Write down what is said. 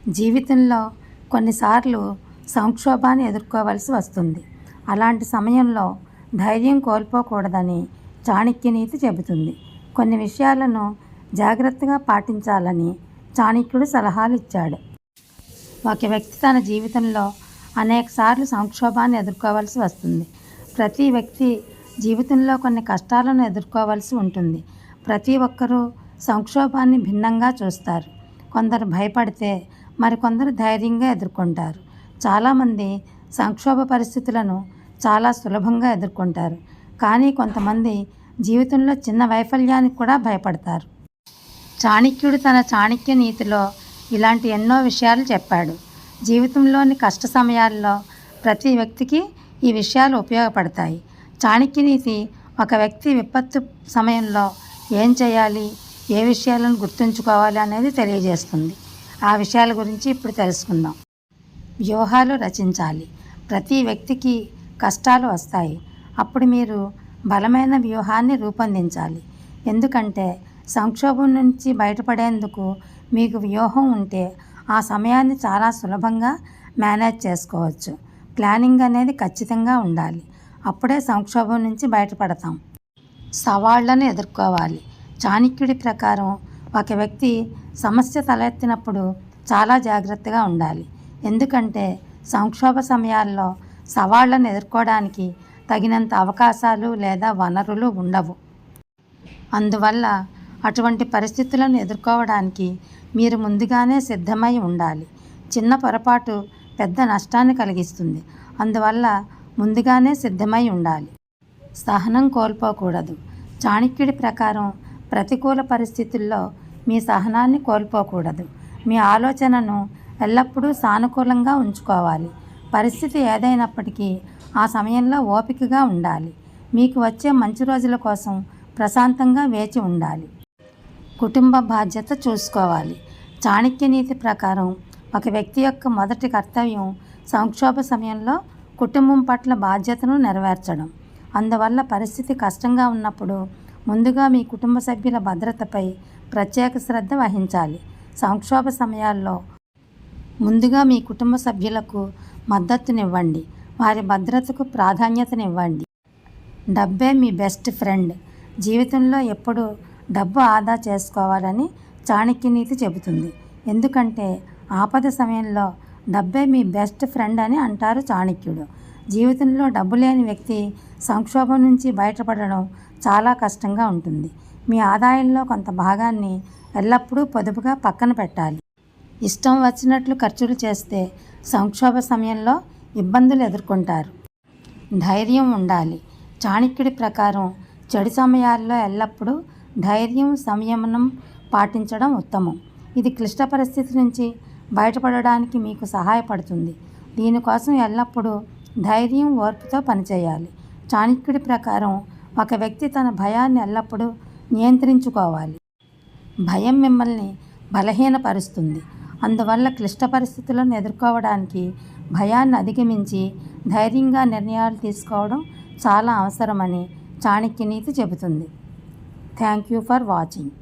జీవితంలో కొన్నిసార్లు సంక్షోభాన్ని ఎదుర్కోవలసి వస్తుంది. అలాంటి సమయంలో ధైర్యం కోల్పోకూడదని చాణక్య నీతి చెబుతుంది. కొన్ని విషయాలను జాగ్రత్తగా పాటించాలని చాణక్యుడు సలహాలు ఇచ్చాడు. ఒక వ్యక్తి తన జీవితంలో అనేకసార్లు సంక్షోభాన్ని ఎదుర్కోవలసి వస్తుంది. ప్రతి వ్యక్తి జీవితంలో కొన్ని కష్టాలను ఎదుర్కోవలసి ఉంటుంది. ప్రతి ఒక్కరూ సంక్షోభాన్ని భిన్నంగా చూస్తారు. కొందరు భయపడితే మరికొందరు ధైర్యంగా ఎదుర్కొంటారు. చాలామంది సంక్షోభ పరిస్థితులను చాలా సులభంగా ఎదుర్కొంటారు. కానీ కొంతమంది జీవితంలో చిన్న వైఫల్యానికి కూడా భయపడతారు. చాణక్యుడు తన చాణక్య నీతిలో ఇలాంటి ఎన్నో విషయాలు చెప్పాడు. జీవితంలోని కష్ట సమయాల్లో ప్రతి వ్యక్తికి ఈ విషయాలు ఉపయోగపడతాయి. చాణక్య నీతి ఒక వ్యక్తి విపత్తు సమయంలో ఏం చేయాలి, ఏ విషయాలను గుర్తుంచుకోవాలి అనేది తెలియజేస్తుంది. ఆ విషయాల గురించి ఇప్పుడు తెలుసుకుందాం. వ్యూహాలు రచించాలి. ప్రతి వ్యక్తికి కష్టాలు వస్తాయి. అప్పుడు మీరు బలమైన వ్యూహాన్ని రూపొందించాలి. ఎందుకంటే సంక్షోభం నుంచి బయటపడేందుకు మీకు వ్యూహం ఉంటే ఆ సమయాన్ని చాలా సులభంగా మేనేజ్ చేసుకోవచ్చు. ప్లానింగ్ అనేది ఖచ్చితంగా ఉండాలి. అప్పుడే సంక్షోభం నుంచి బయటపడతాం. సవాళ్లను ఎదుర్కోవాలి. చాణక్యుడి ప్రకారం ఒక వ్యక్తి సమస్య తలెత్తినప్పుడు చాలా జాగ్రత్తగా ఉండాలి. ఎందుకంటే సంక్షోభ సమయాల్లో సవాళ్లను ఎదుర్కోవడానికి తగినంత అవకాశాలు లేదా వనరులు ఉండవు. అందువల్ల అటువంటి పరిస్థితులను ఎదుర్కోవడానికి మీరు ముందుగానే సిద్ధమై ఉండాలి. చిన్న పొరపాటు పెద్ద నష్టాన్ని కలిగిస్తుంది. అందువల్ల ముందుగానే సిద్ధమై ఉండాలి. సహనం కోల్పోకూడదు. చాణక్యుడి ప్రకారం ప్రతికూల పరిస్థితుల్లో మీ సహనాన్ని కోల్పోకూడదు. మీ ఆలోచనను ఎల్లప్పుడూ సానుకూలంగా ఉంచుకోవాలి. పరిస్థితి ఏదైనప్పటికీ ఆ సమయంలో ఓపికగా ఉండాలి. మీకు వచ్చే మంచి రోజుల కోసం ప్రశాంతంగా వేచి ఉండాలి. కుటుంబ బాధ్యత చూసుకోవాలి. చాణక్య నీతి ప్రకారం ఒక వ్యక్తి యొక్క మొదటి కర్తవ్యం సంక్షోభ సమయంలో కుటుంబం పట్ల బాధ్యతను నెరవేర్చడం. అందువల్ల పరిస్థితి కష్టంగా ఉన్నప్పుడు ముందుగా మీ కుటుంబ సభ్యుల భద్రతపై ప్రత్యేక శ్రద్ధ వహించాలి. సంక్షోభ సమయాల్లో ముందుగా మీ కుటుంబ సభ్యులకు మద్దతునివ్వండి. వారి భద్రతకు ప్రాధాన్యతనివ్వండి. డబ్బే మీ బెస్ట్ ఫ్రెండ్. జీవితంలో ఎప్పుడూ డబ్బు ఆదా చేసుకోవాలని చాణక్య నీతి చెబుతుంది. ఎందుకంటే ఆపద సమయంలో డబ్బే మీ బెస్ట్ ఫ్రెండ్ అని అంటారు చాణక్యుడు. జీవితంలో డబ్బు లేని వ్యక్తి సంక్షోభం నుంచి బయటపడడం చాలా కష్టంగా ఉంటుంది. మీ ఆదాయంలో కొంత భాగాన్ని ఎల్లప్పుడూ పొదుపుగా పక్కన పెట్టాలి. ఇష్టం వచ్చినట్లు ఖర్చులు చేస్తే సంక్షోభ సమయంలో ఇబ్బందులు ఎదుర్కొంటారు. ధైర్యం ఉండాలి. చాణక్యుడి ప్రకారం చెడు సమయాల్లో ఎల్లప్పుడూ ధైర్యం, సంయమనం పాటించడం ఉత్తమం. ఇది క్లిష్ట పరిస్థితి నుంచి బయటపడడానికి మీకు సహాయపడుతుంది. దీనికోసం ఎల్లప్పుడూ ధైర్యం, ఓర్పుతో పనిచేయాలి. చాణక్యుడి ప్రకారం ఒక వ్యక్తి తన భయాన్ని ఎల్లప్పుడూ నియంత్రించుకోవాలి. భయం మిమ్మల్ని బలహీనపరుస్తుంది. అందువల్ల క్లిష్ట పరిస్థితులను ఎదుర్కోవడానికి భయాన్ని అధిగమించి ధైర్యంగా నిర్ణయాలు తీసుకోవడం చాలా అవసరమని చాణక్య నీతి చెబుతుంది. Thank you for watching.